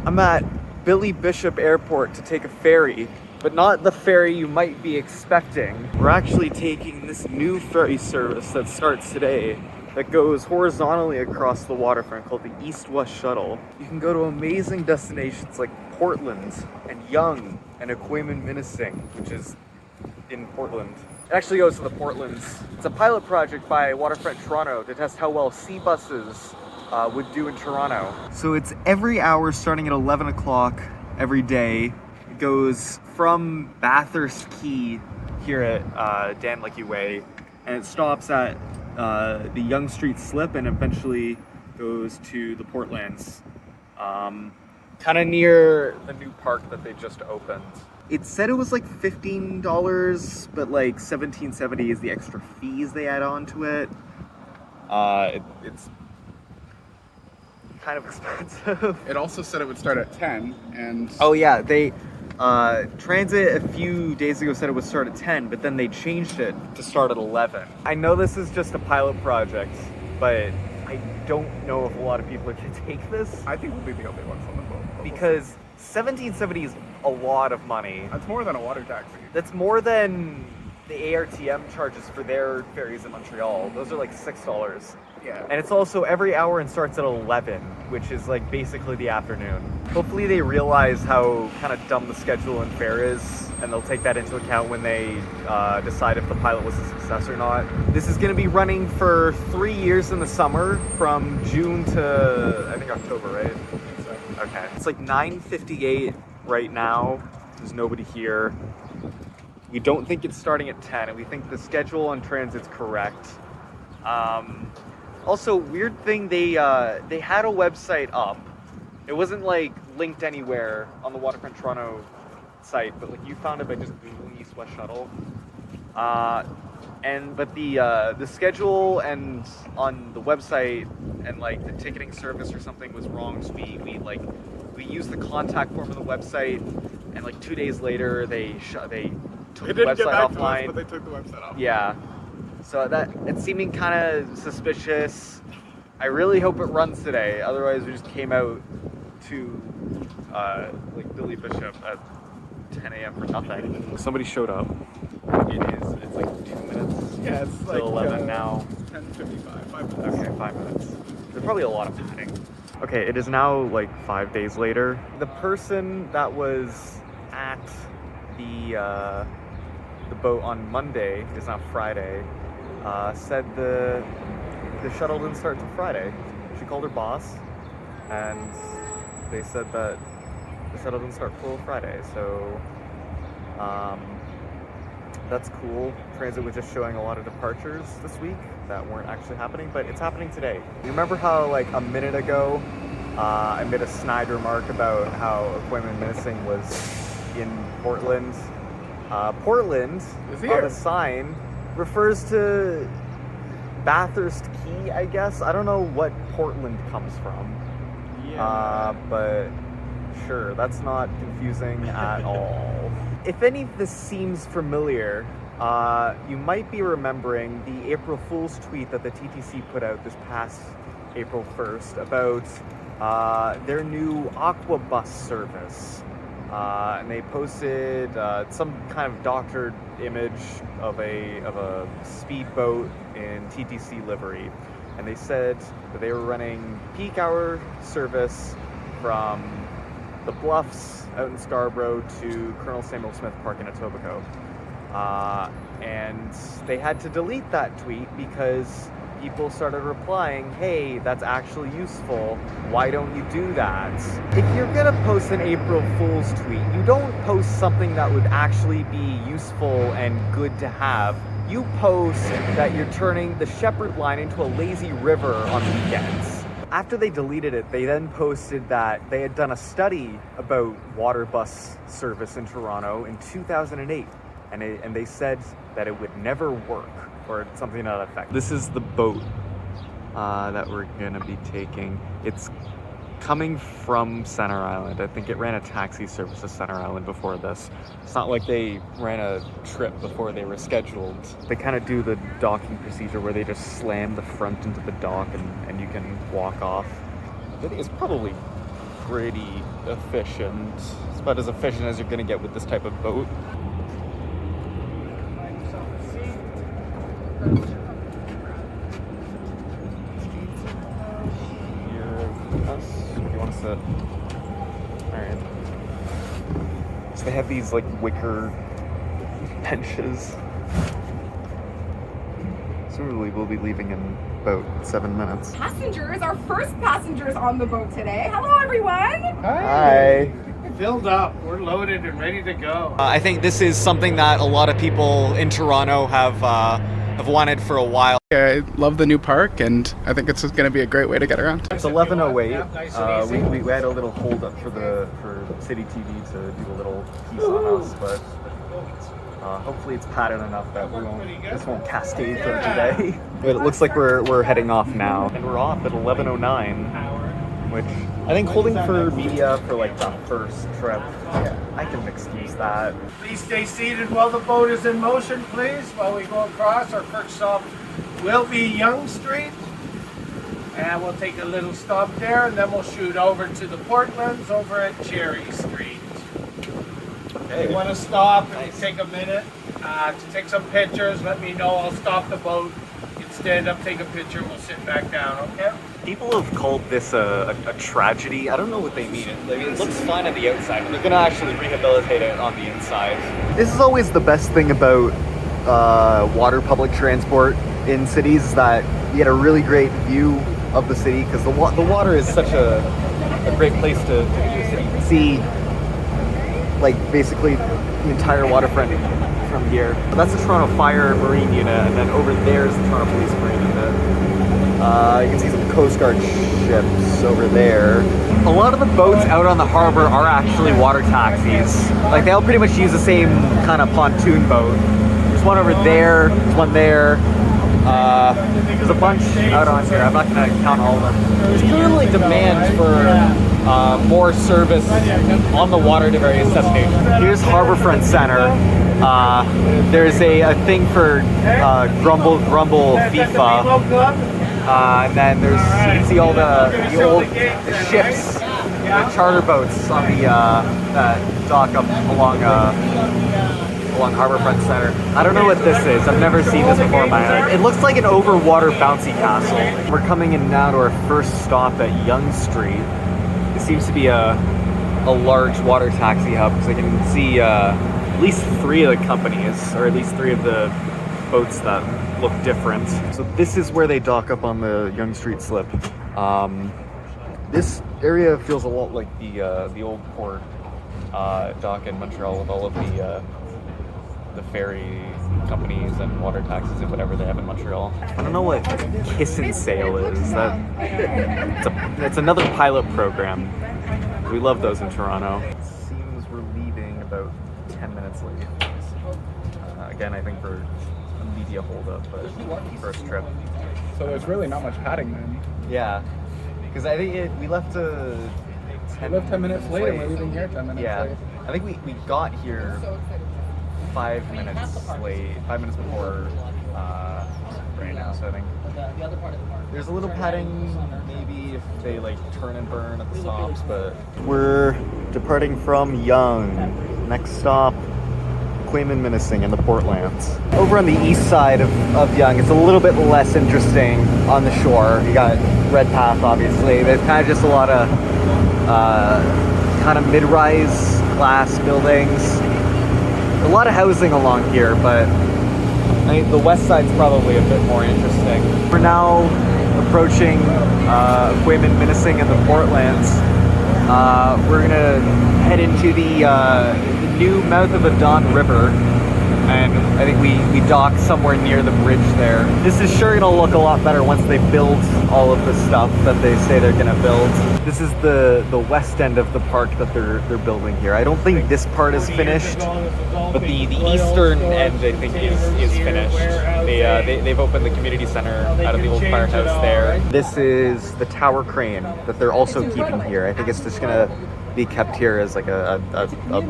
I'm at Billy Bishop Airport to take a ferry, but not the ferry you might be expecting. We're actually taking this new ferry service that starts today that goes horizontally across the waterfront called the East-West Shuttle. You can go to amazing destinations like Portland and Young and Aquaman-Minising, which is in Portland. It actually goes to the Portlands. It's a pilot project by Waterfront Toronto to test how well sea buses would do in Toronto. So it's every hour starting at 11 o'clock every day. It goes from Bathurst Quay here at Dan Leckie Way, and it stops at the Yonge Street Slip and eventually goes to the Portlands. Kind of near the new park that they just opened. It said it was like $15, but like $17.70 is the extra fees they add on to it. It's kind of expensive. It also said it would start at 10, and... Oh yeah, they, Transit a few days ago said it would start at 10, but then they changed it to start at 11. I know this is just a pilot project, but I don't know if a lot of people are going to take this. I think we'll be the only ones on the boat. Because $17.70 is a lot of money. That's more than a water taxi. That's more than the ARTM charges for their ferries in Montreal. Those are like $6. Yeah. And it's also every hour and starts at 11, which is like basically the afternoon. Hopefully they realize how kind of dumb the schedule and fare is, and they'll take that into account when they decide if the pilot was a success or not. This is going to be running for 3 years in the summer, from June to, I think, October, right? So, Okay. It's like 9:58 right now. There's nobody here. We don't think it's starting at 10, and we think the schedule on Transit's correct. Also, weird thing, they had a website up. It wasn't like linked anywhere on the Waterfront Toronto site, but like you found it by just Googling East-West Shuttle. But the schedule and on the website and like the ticketing service or something was wrong. So we used the contact form on the website, and like 2 days later they took they the didn't get website back to us, offline. but they took the website off. Yeah. So that it's seeming kind of suspicious. I really hope it runs today. Otherwise, we just came out to like Billy Bishop at 10 a.m. for nothing. Somebody showed up. It's like 2 minutes. Yeah, it's till like 11 now. 10:55, 5 minutes. Okay, 5 minutes. There's probably a lot of padding. Okay, it is now like 5 days later. The person that was at the boat on Monday, is not Friday, said the shuttle didn't start till Friday. She called her boss, and they said that the shuttle didn't start till Friday. So that's cool. Transit was just showing a lot of departures this week that weren't actually happening, but it's happening today. You remember how like a minute ago I made a snide remark about how Aquaman-Minising was in Portland? Portland Is on here. the sign refers to Bathurst Quay, I guess. I don't know what Portland comes from. Yeah. But sure, that's not confusing at all. If any of this seems familiar, you might be remembering the April Fool's tweet that the TTC put out this past April 1st about their new Aqua bus service. And they posted some kind of doctored image of a speedboat in TTC livery, and they said that they were running peak hour service from the Bluffs out in Scarborough to Colonel Samuel Smith Park in Etobicoke. And they had to delete that tweet because people started replying, hey, that's actually useful. Why don't you do that? If you're gonna post an April Fool's tweet, you don't post something that would actually be useful and good to have. You post that you're turning the Shepherd Line into a lazy river on weekends. After they deleted it, they then posted that they had done a study about water bus service in Toronto in 2008. And they said that it would never work, or something to that effect. This is the boat that we're gonna be taking. It's coming from Center Island. I think it ran a taxi service to Center Island before this. It's not like they ran a trip before they were scheduled. They kind of do the docking procedure where they just slam the front into the dock and you can walk off. I think it's probably pretty efficient. It's about as efficient as you're gonna get with this type of boat. You want to sit? Alright. So they have these like wicker benches. So we'll be leaving in about 7 minutes. Passengers, our first passengers on the boat today. Hello, everyone. Hi. Filled up. We're loaded and ready to go. I think this is something that a lot of people in Toronto have wanted for a while. I love the new park, and I think it's going to be a great way to get around. It's 11:08. We had a little hold up for City TV to do a little piece on us, but hopefully it's padded enough that this won't cascade through today. But it looks like we're heading off now, and we're off at 11:09, which I think holding for media for like the first trip, I can excuse that. Please stay seated while the boat is in motion, please. While we go across, our first stop will be Yonge Street. And we'll take a little stop there, and then we'll shoot over to the Portlands over at Cherry Street. If you want to stop and take a minute to take some pictures, let me know. I'll stop the boat. You can stand up, take a picture, we'll sit back down, okay? People have called this a tragedy. I don't know what they mean. It looks fine on the outside, but they're gonna actually rehabilitate it on the inside. This is always the best thing about water public transport in cities, is that you get a really great view of the city, because the water is such a great place to view a city. You can see like basically the entire waterfront from here. That's the Toronto Fire Marine Unit, and then over there is the Toronto Police Marine Unit. You can see some Coast Guard ships over there. A lot of the boats out on the harbor are actually water taxis. Like, they all pretty much use the same kind of pontoon boat. There's one over there, there's one there. There's a bunch out on here. I'm not going to count all of them. There's clearly demand for more service on the water to various destinations. Here's Harbourfront Center. There's a thing for Grumble FIFA. And then you can see all the ships, the charter boats on the dock up along Harbourfront Center. I don't know what this is. I've never seen this before in my life. It looks like an overwater bouncy castle. We're coming in now to our first stop at Yonge Street. It seems to be a large water taxi hub, because I can see at least 3 of the companies, or at least 3 of the boats that look different. So this is where they dock up on the Yonge Street slip. This area feels a lot like the old port dock in Montreal, with all of the ferry companies and water taxis and whatever they have in Montreal. I don't know what Kiss and Sail is. It's another pilot program. We love those in Toronto. It seems we're leaving about 10 minutes late. Again, I think for a media holdup, but first trip. So there's really not much padding then. Yeah, because I think we left 10 minutes late, and we're leaving here 10 minutes late. I think we got here 5 minutes late, 5 minutes before right now, so I think there's a little padding maybe if they like turn and burn at the stops, but we're departing from Yonge. Next stop, Quayman Minising in the Portlands. Over on the east side of Yonge, it's a little bit less interesting on the shore. You got Redpath, obviously. There's kind of just a lot of kind of mid-rise class buildings. A lot of housing along here, but I mean, the west side's probably a bit more interesting. We're now approaching Quayman Minising in the Portlands. We're gonna head into the new mouth of the Don River, and I think we dock somewhere near the bridge there. This is sure gonna look a lot better once they build all of the stuff that they say they're gonna build. This is the west end of the park that they're building here. I don't think this part is finished, but the eastern end I think is finished. They've opened the community center out of the old firehouse there. This is the tower crane that they're also keeping here. I think it's just gonna be kept here as like a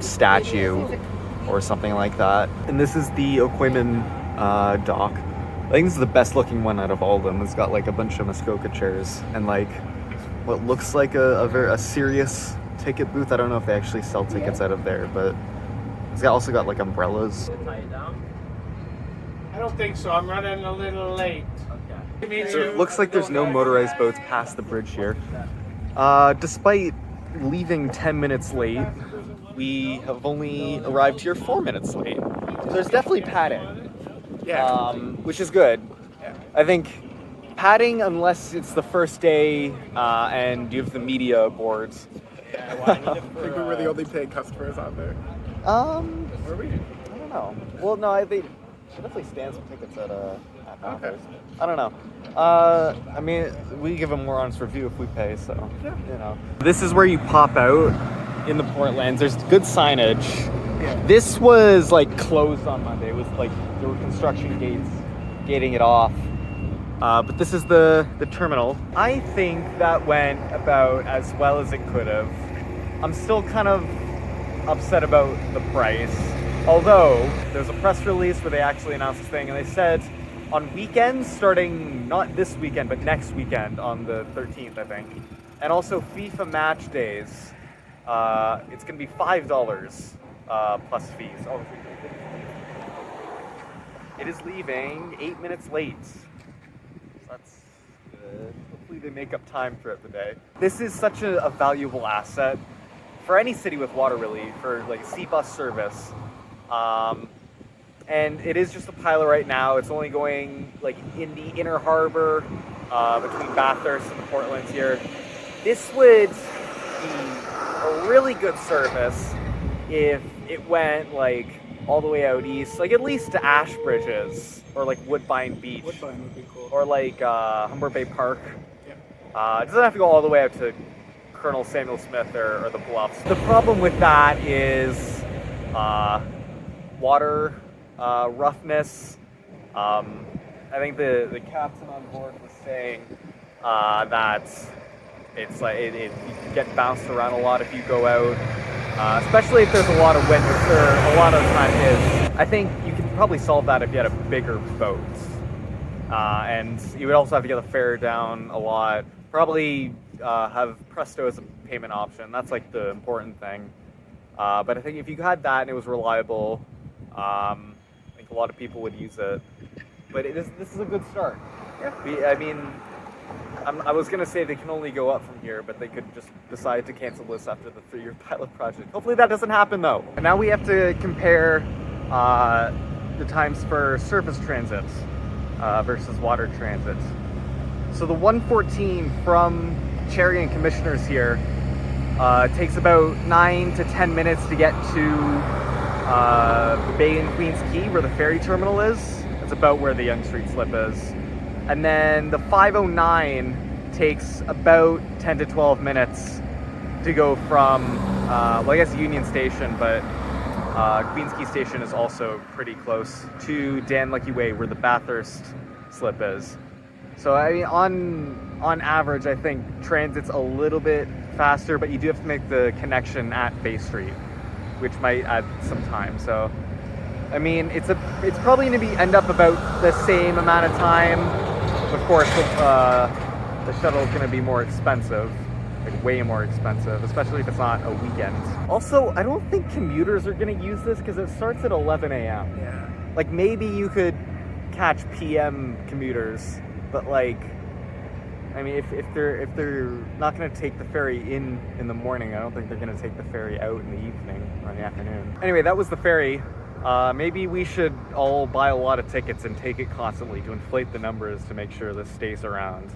statue or something like that. And this is the Quayman dock. I think this is the best looking one out of all of them. It's got like a bunch of Muskoka chairs and like what looks like a serious ticket booth. I don't know if they actually sell tickets out of there, but it's also got like umbrellas. I don't think so. I'm running a little late. Okay. So it looks like there's no motorized boats past the bridge here. Despite leaving 10 minutes late, we have only arrived here 4 minutes late. So there's definitely padding, which is good. I think padding, unless it's the first day and you have the media aboard. I think we were the only paying customers on there. Were we? I don't know. Well, no, they definitely stand some tickets at Okay. I don't know. I mean, we give them more honest review if we pay, so you know. This is where you pop out in the Portlands. There's good signage. Yeah. This was like closed on Monday. It was like there were construction gates gating it off. But this is the terminal. I think that went about as well as it could have. I'm still kind of upset about the price. Although there's a press release where they actually announced this thing, and they said on weekends, starting not this weekend but next weekend on the 13th, I think, and also FIFA match days, it's going to be $5 plus fees. Oh, it is leaving 8 minutes late. That's good. Hopefully they make up time throughout the day. This is such a valuable asset for any city with water, really, for like sea bus service. And it is just a pilot right now. It's only going like in the inner harbor between Bathurst and the Portlands here. This would be a really good service if it went like all the way out east, like at least to Ashbridges or like Woodbine Beach. Woodbine would be cool. Or like Humber Bay Park. Yeah. It doesn't have to go all the way out to Colonel Samuel Smith or the Bluffs. The problem with that is water roughness. I think the captain on board was saying that it's like you get bounced around a lot if you go out, especially if there's a lot of wind, which there a lot of the time is. I think you could probably solve that if you had a bigger boat. And you would also have to get the fare down a lot. Probably have Presto as a payment option. That's like the important thing. But I think if you had that and it was reliable, I think a lot of people would use it. But this is a good start. Yeah. I mean, I was going to say they can only go up from here, but they could just decide to cancel this after the 3-year pilot project. Hopefully that doesn't happen, though. And now we have to compare the times for surface transits versus water transit. So the 114 from Cherry and Commissioners here takes about 9 to 10 minutes to get to the bay in Queens Quay where the ferry terminal is. It's about where the Yonge Street slip is. And then the 509 takes about 10 to 12 minutes to go from, well, I guess Union Station, but Queens Quay Station is also pretty close to Dan Lucky Way where the Bathurst slip is. So I mean, on average, I think transit's a little bit faster, but you do have to make the connection at Bay Street, which might add some time. So, I mean, it's probably going to end up about the same amount of time. Of course, the shuttle is going to be more expensive, like way more expensive, especially if it's not a weekend. Also, I don't think commuters are going to use this because it starts at 11 a.m. Yeah. Like maybe you could catch PM commuters, but like, I mean, if they're not going to take the ferry in the morning, I don't think they're going to take the ferry out in the evening or in the afternoon. Anyway, that was the ferry. Maybe we should all buy a lot of tickets and take it constantly to inflate the numbers to make sure this stays around.